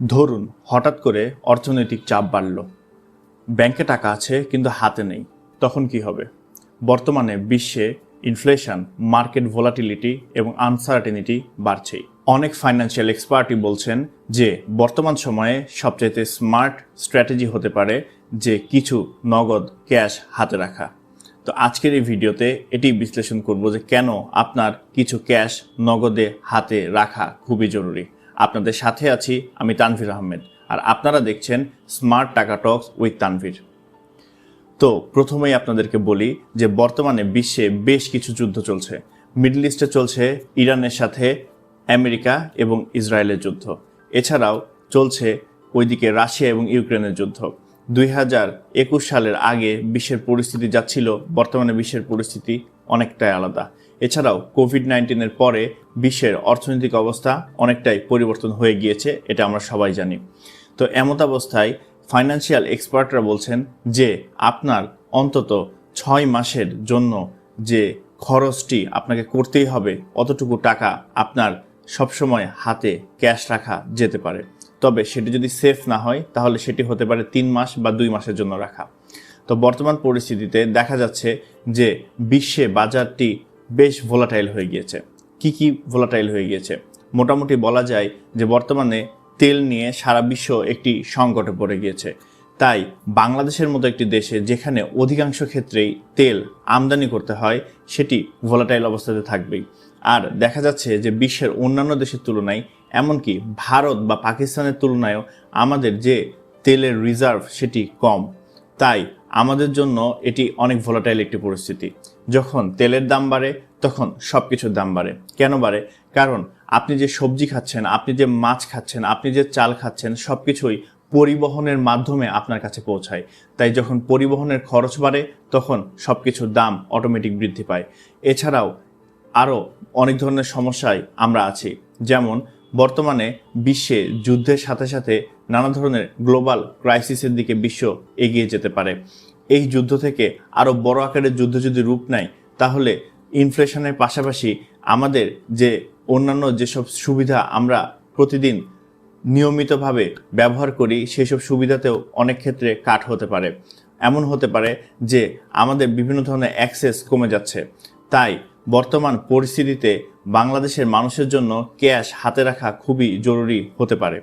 ধরুন হঠাৎ করে অর্থনৈতিক চাপ বাড়ল, ব্যাংকে টাকা আছে কিন্তু হাতে নেই, তখন কি হবে? বর্তমানে বিশ্বে ইনফ্লেশন, মার্কেট ভোলাটিলিটি এবং আনসার্টেনিটি বাড়ছেই। অনেক ফাইন্যান্সিয়াল এক্সপার্টই বলছেন যে বর্তমান সময়ে সবচাইতে স্মার্ট স্ট্র্যাটেজি হতে পারে যে কিছু নগদ ক্যাশ হাতে রাখা। তো আজকের এই ভিডিওতে এটি বিশ্লেষণ করব যে কেন আপনার কিছু ক্যাশ নগদে হাতে রাখা খুবই জরুরি। আপনাদের সাথে আছি আমি তানভীর আহমেদ, আর আপনারা দেখছেন স্মার্ট টাকা টক্স উইথ তানভীর। তো প্রথমেই আপনাদেরকে বলি যে বর্তমানে বিশ্বে বেশ কিছু যুদ্ধ চলছে। মিডল ইস্টে চলছে ইরানের সাথে আমেরিকা এবং ইসরায়েলের যুদ্ধ। এছাড়াও চলছে ওইদিকে রাশিয়া এবং ইউক্রেনের যুদ্ধ। 2021 সালের আগে বিশ্বের পরিস্থিতি যা ছিল, বর্তমানে বিশ্বের পরিস্থিতি অনেকটাই আলাদা। এছাড়াও কোভিড-19 পরে বিশ্বের অর্থনৈতিক অবস্থা অনেকটাই পরিবর্তন হয়ে গিয়েছে, এটা আমরা সবাই জানি। তো এমত অবস্থায় ফাইন্যান্সিয়াল এক্সপার্টরা বলছেন যে আপনার অন্তত 6 মাসের জন্য যে খরচটি আপনাকে করতেই হবে, অতটুকু টাকা আপনার সবসময় হাতে ক্যাশ রাখা যেতে পারে। তবে সেটি যদি সেফ না হয় তাহলে সেটি হতে পারে 3 মাস বা 2 মাসের জন্য রাখা। তো বর্তমান পরিস্থিতিতে দেখা যাচ্ছে যে বিশ্বে বাজারটি বেশ ভোলাটাইল হয়ে গিয়েছে। কি ভোলাটাইল হয়ে গিয়েছে? মোটামুটি বলা যায় যে বর্তমানে তেল নিয়ে সারা বিশ্ব একটি সংকটে পড়ে গিয়েছে। তাই বাংলাদেশের মতো একটি দেশে যেখানে অধিকাংশ ক্ষেত্রেই তেল আমদানি করতে হয়, সেটি ভোলাটাইল অবস্থাতে থাকবেই। আর দেখা যাচ্ছে যে বিশ্বের অন্যান্য দেশের তুলনায়, এমনকি ভারত বা পাকিস্তানের তুলনায়ও আমাদের যে তেলের রিজার্ভ সেটি কম। তাই আমাদের জন্য এটি অনেক ভোলাটাইল একটি পরিস্থিতি। যখন তেলের দাম বাড়ে তখন সব কিছুর দাম বাড়ে। কেন বাড়ে? কারণ আপনি যে সবজি খাচ্ছেন, আপনি যে মাছ খাচ্ছেন, আপনি যে চাল খাচ্ছেন, সব কিছুই পরিবহনের মাধ্যমে আপনার কাছে পৌঁছায়। তাই যখন পরিবহনের খরচ বাড়ে তখন সব কিছুর দাম অটোমেটিক বৃদ্ধি পায়। এছাড়াও আরও অনেক ধরনের সমস্যায় আমরা আছি। যেমন বর্তমানে বিশ্বে যুদ্ধের সাথে সাথে নানা ধরনের গ্লোবাল ক্রাইসিসের দিকে বিশ্ব এগিয়ে যেতে পারে। এই যুদ্ধ থেকে আরও বড় আকারের যুদ্ধ যদি রূপ নেয় তাহলে ইনফ্লেশনের পাশাপাশি আমাদের যে অন্যান্য যেসব সুবিধা আমরা প্রতিদিন নিয়মিতভাবে ব্যবহার করি, সেসব সুবিধাতেও অনেক ক্ষেত্রে কাট হতে পারে। এমন হতে পারে যে আমাদের বিভিন্ন ধরনের অ্যাক্সেস কমে যাচ্ছে। তাই বর্তমান পরিস্থিতিতে বাংলাদেশের মানুষের জন্য ক্যাশ হাতে রাখা খুবই জরুরি হতে পারে।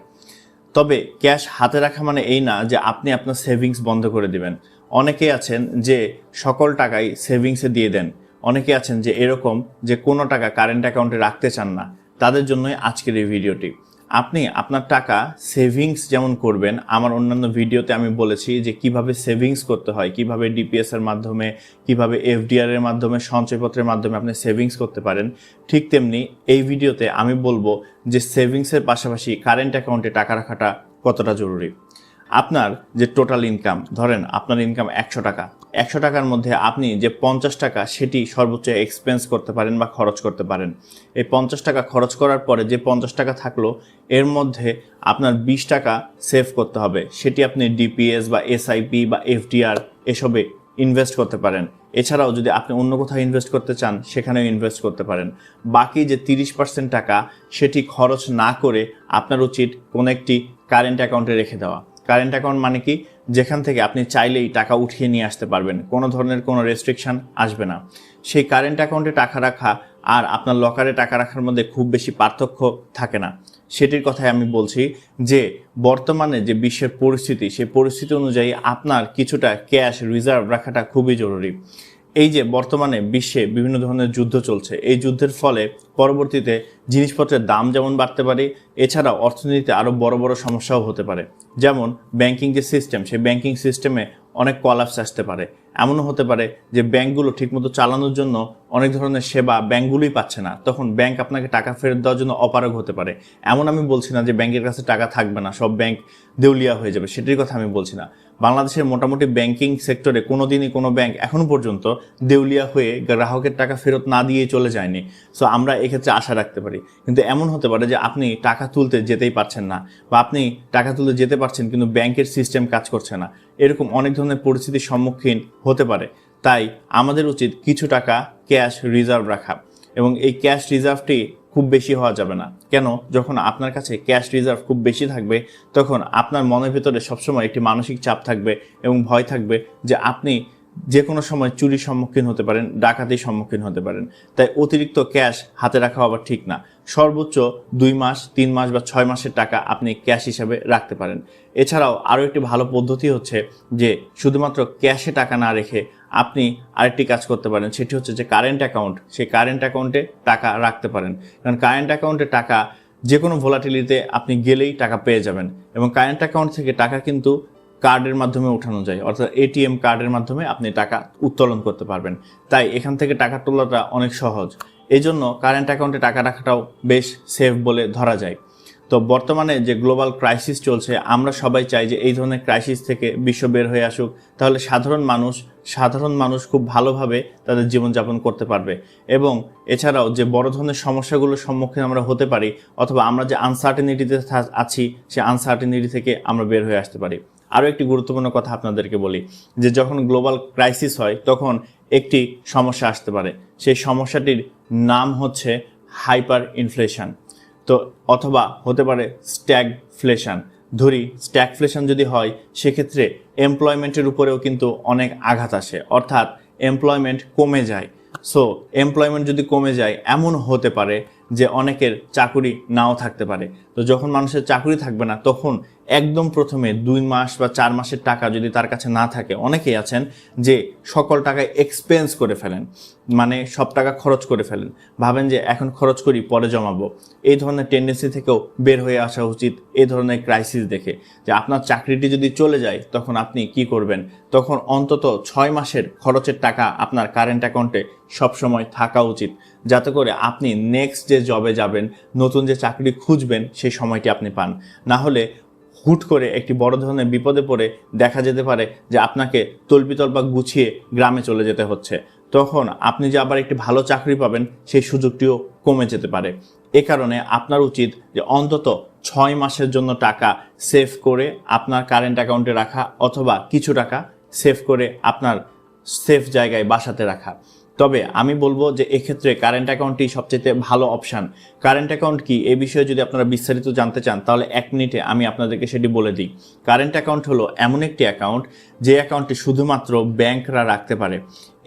তবে ক্যাশ হাতে রাখা মানে এই না যে আপনি আপনার সেভিংস বন্ধ করে দিবেন। অনেকেই আছেন যে সকল টাকাই সেভিংসে দিয়ে দেন। অনেকে আছেন যে এরকম যে কোনো টাকা কারেন্ট অ্যাকাউন্টে রাখতে চান না। তাদের জন্যই আজকের এই ভিডিওটি। আপনি আপনার টাকা সেভিংস যেমন করবেন, আমার অন্যান্য ভিডিওতে আমি বলেছি যে কিভাবে সেভিংস করতে হয়, কিভাবে ডিপিএস এর মাধ্যমে, কিভাবে এফডিআর এর মাধ্যমে, সঞ্চয়পত্রের মাধ্যমে আপনি সেভিংস করতে পারেন। ঠিক তেমনি এই ভিডিওতে আমি বলবো যে সেভিংসের পাশাপাশি কারেন্ট অ্যাকাউন্টে টাকা রাখাটা কতটা জরুরি। আপনার যে টোটাল ইনকাম, ধরেন আপনার ইনকাম 100 টাকা, 100 টাকার মধ্যে আপনি যে 50 টাকা সেটি সর্বোচ্চ এক্সপেন্স করতে পারেন বা খরচ করতে পারেন। এই 50 টাকা খরচ করার পরে যে 50 টাকা থাকলো, এর মধ্যে আপনার 20 টাকা সেভ করতে হবে। সেটি আপনি ডিপিএস বা এসআইপি বা এফডিআর এসবে ইনভেস্ট করতে পারেন। এছাড়াও যদি আপনি অন্য কোথাও ইনভেস্ট করতে চান সেখানেও ইনভেস্ট করতে পারেন। বাকি যে 30% টাকা সেটি খরচ না করে আপনার উচিত কোনো একটি কারেন্ট অ্যাকাউন্টে রেখে দেওয়া। কারেন্ট অ্যাকাউন্ট মানে কি? যেখান থেকে আপনি চাইলেই টাকা উঠিয়ে নিয়ে আসতে পারবেন, কোনো ধরনের কোনো রেস্ট্রিকশন আসবে না। সেই কারেন্ট অ্যাকাউন্টে টাকা রাখা আর আপনার লকারে টাকা রাখার মধ্যে খুব বেশি পার্থক্য থাকে না। সেটির কথাই আমি বলছি যে বর্তমানে যে বিশ্বের পরিস্থিতি, সেই পরিস্থিতি অনুযায়ী আপনার কিছুটা ক্যাশ রিজার্ভ রাখাটা খুবই জরুরি। এই যে বর্তমানে বিশ্বে বিভিন্ন ধরনের যুদ্ধ চলছে, এই যুদ্ধের ফলে পরবর্তীতে জিনিসপত্রের দাম যেমন বাড়তে পারে, এছাড়াও অর্থনীতিতে আরও বড় বড় সমস্যাও হতে পারে। যেমন ব্যাংকিং যে সিস্টেম, সেই ব্যাংকিং সিস্টেমে অনেক কলাপস আসতে পারে। এমনও হতে পারে যে ব্যাংকগুলো ঠিকমতো চালানোর জন্য অনেক ধরনের সেবা ব্যাংকগুলোই পাচ্ছে না, তখন ব্যাংক আপনাকে টাকা ফেরত দেওয়ার জন্য অপারগ হতে পারে। এমন আমি বলছি না যে ব্যাংকের কাছে টাকা থাকবে না, সব ব্যাংক দেউলিয়া হয়ে যাবে, সেটির কথা আমি বলছি না। বাংলাদেশের মোটামুটি ব্যাংকিং সেক্টরে কোনোদিনই কোনো ব্যাংক এখনো পর্যন্ত দেউলিয়া হয়ে গ্রাহকের টাকা ফেরত না দিয়ে চলে যায়নি। সো আমরা এক্ষেত্রে আশা রাখতে পারি। কিন্তু এমন হতে পারে যে আপনি টাকা তুলতে যেতেই পারছেন না, বা আপনি টাকা তুলতে যেতে পারছেন কিন্তু ব্যাংকের সিস্টেম কাজ করছে না। এরকম অনেক ধরনের পরিস্থিতির সম্মুখীন হতে পারে। তাই আমাদের উচিত কিছু টাকা ক্যাশ রিজার্ভ রাখা, এবং এই ক্যাশ রিজার্ভটি খুব বেশি হওয়া যাবে না। কেন? যখন আপনার কাছে ক্যাশ রিজার্ভ খুব বেশি থাকবে তখন আপনার মনের ভিতরে সবসময় একটি মানসিক চাপ থাকবে এবং ভয় থাকবে যে আপনি যে কোনো সময় চুরির সম্মুখীন হতে পারেন, ডাকাতির সম্মুখীন হতে পারেন। তাই অতিরিক্ত ক্যাশ হাতে রাখা আবার ঠিক না। সর্বোচ্চ 2 মাস, 3 মাস বা 6 মাসের টাকা আপনি ক্যাশ হিসাবে রাখতে পারেন। এছাড়াও আরও একটি ভালো পদ্ধতি হচ্ছে যে শুধুমাত্র ক্যাশে টাকা না রেখে আপনি আরেকটি কাজ করতে পারেন, সেটি হচ্ছে যে কারেন্ট অ্যাকাউন্ট। সেই কারেন্ট অ্যাকাউন্টে টাকা রাখতে পারেন, কারণ কারেন্ট অ্যাকাউন্টে টাকা যে কোনো ভোলাটিলিতে আপনি গেলেই টাকা পেয়ে যাবেন। এবং কারেন্ট অ্যাকাউন্ট থেকে টাকা কিন্তু কার্ডের মাধ্যমে উঠানো যায়, অর্থাৎ এটিএম কার্ডের মাধ্যমে আপনি টাকা উত্তোলন করতে পারবেন। তাই এখান থেকে টাকা তোলাটা অনেক সহজ। এই জন্য কারেন্ট অ্যাকাউন্টে টাকা রাখাটাও বেশ সেফ বলে ধরা যায়। তো বর্তমানে যে গ্লোবাল ক্রাইসিস চলছে, আমরা সবাই চাই যে এই ধরনের ক্রাইসিস থেকে বিশ্ব বের হয়ে আসুক, তাহলে সাধারণ মানুষ খুব ভালোভাবে তাদের জীবনযাপন করতে পারবে। এবং এছাড়াও যে বড় ধরনের সমস্যাগুলোর সম্মুখীন আমরা হতে পারি, অথবা আমরা যে আনসার্টেনিটিতে আছি সেই আনসার্টেনিটি থেকে আমরা বের হয়ে আসতে পারি। আরও একটি গুরুত্বপূর্ণ কথা আপনাদেরকে বলি, যে যখন গ্লোবাল ক্রাইসিস হয় তখন একটি সমস্যা আসতে পারে। সেই সমস্যাটির নাম হচ্ছে হাইপার ইনফ্লেশন, তো অথবা হতে পারে স্ট্যাগফ্লেশন। ধরি স্ট্যাগফ্লেশন যদি হয়, সেক্ষেত্রে এমপ্লয়মেন্টের উপরেও কিন্তু অনেক আঘাত আসে, অর্থাৎ এমপ্লয়মেন্ট কমে যায়। সো এমপ্লয়মেন্ট যদি কমে যায়, এমন হতে পারে যে অনেকের চাকুরি নাও থাকতে পারে। তো যখন মানুষের চাকুরি থাকবে না, তখন একদম প্রথমে 2 মাস বা 4 মাসের টাকা যদি তার কাছে না থাকে, অনেকেই আছেন যে সকল টাকায় এক্সপেন্স করে ফেলেন, মানে সব টাকা খরচ করে ফেলেন, ভাবেন যে এখন খরচ করি পরে জমাবো। এই ধরনের টেন্ডেন্সি থেকেও বের হয়ে আসা উচিত এই ধরনের ক্রাইসিস দেখে। যে আপনার চাকরিটি যদি চলে যায় তখন আপনি কি করবেন? তখন অন্তত 6 মাসের খরচের টাকা আপনার কারেন্ট অ্যাকাউন্টে সবসময় থাকা উচিত, যাতে করে আপনি নেক্সট যে জবে যাবেন, নতুন যে চাকরি খুঁজবেন, সেই সময়টি আপনি পান। না হলে হুট করে একটি বড় ধরনের বিপদে পড়ে দেখা যেতে পারে যে আপনাকে তল্পিতল্পা গুছিয়ে গ্রামে চলে যেতে হচ্ছে। তখন আপনি যে আবার একটি ভালো চাকরি পাবেন, সেই সুযোগটিও কমে যেতে পারে। এ কারণে আপনার উচিত যে অন্তত 6 মাসের জন্য টাকা সেভ করে আপনার কারেন্ট অ্যাকাউন্টে রাখা, অথবা কিছু টাকা সেভ করে আপনার সেফ জায়গায় বাসাতে রাখা। তবে আমি বলবো যে এক্ষেত্রে কারেন্ট অ্যাকাউন্টটি সবচেয়ে ভালো অপশান। কারেন্ট অ্যাকাউন্ট কি, এ বিষয়ে যদি আপনারা বিস্তারিত জানতে চান, তাহলে 1 মিনিটে আমি আপনাদেরকে সেটি বলে দিই। কারেন্ট অ্যাকাউন্ট হলো এমন একটি অ্যাকাউন্ট যে অ্যাকাউন্টে শুধুমাত্র ব্যাংকরা রাখতে পারে।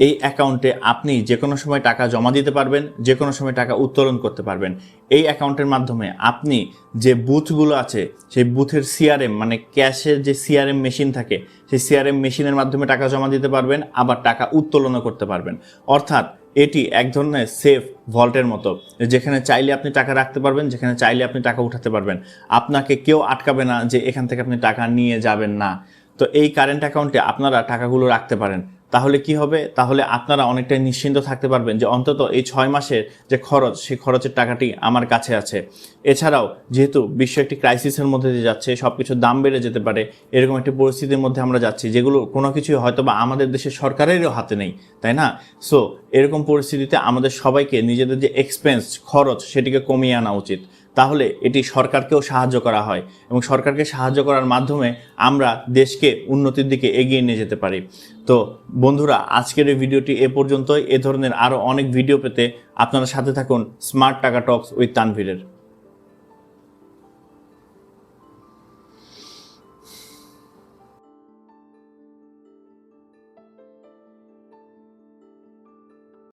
এই অ্যাকাউন্টে আপনি যে কোনো সময় টাকা জমা দিতে পারবেন, যে কোনো সময় টাকা উত্তোলন করতে পারবেন। এই অ্যাকাউন্টের মাধ্যমে আপনি যে বুথগুলো আছে, সেই বুথের সিআরএম, মানে ক্যাশের যে সিআরএম মেশিন থাকে, সেই সিআরএম মেশিনের মাধ্যমে টাকা জমা দিতে পারবেন, আবার টাকা উত্তোলনও করতে পারবেন। অর্থাৎ এটি এক ধরনের সেফ ভল্টের মতো, যেখানে চাইলে আপনি টাকা রাখতে পারবেন, যেখানে চাইলে আপনি টাকা উঠাতে পারবেন। আপনাকে কেউ আটকাবে না যে এখান থেকে আপনি টাকা নিয়ে যাবেন না। তো এই কারেন্ট অ্যাকাউন্টে আপনারা টাকাগুলো রাখতে পারেন। তাহলে কি হবে? তাহলে আপনারা অনেকটাই নিশ্চিন্ত থাকতে পারবেন যে অন্তত এই 6 মাসের যে খরচ, সেই খরচের টাকাটি আমার কাছে আছে। এছাড়াও যেহেতু বিশ্ব একটি ক্রাইসিসের মধ্যে দিয়ে যাচ্ছে, সব কিছুর দাম বেড়ে যেতে পারে, এরকম একটি পরিস্থিতির মধ্যে আমরা যাচ্ছি, যেগুলো কোনো কিছুই হয়তো বা আমাদের দেশের সরকারেরও হাতে নেই, তাই না? সো এরকম পরিস্থিতিতে আমাদের সবাইকে নিজেদের যে এক্সপেন্স, খরচ, সেটিকে কমিয়ে আনা উচিত। তাহলে এটি সরকারকেও সাহায্য করা হয়, এবং সরকারকে সাহায্য করার মাধ্যমে আমরা দেশকে উন্নতির দিকে এগিয়ে নিয়ে যেতে পারি। তো বন্ধুরা, আজকের এই ভিডিওটি এ পর্যন্তই। এ ধরনের আরও অনেক ভিডিও পেতে আপনারা সাথে থাকুন স্মার্ট টাকা টক্স উইথ তানভীরের।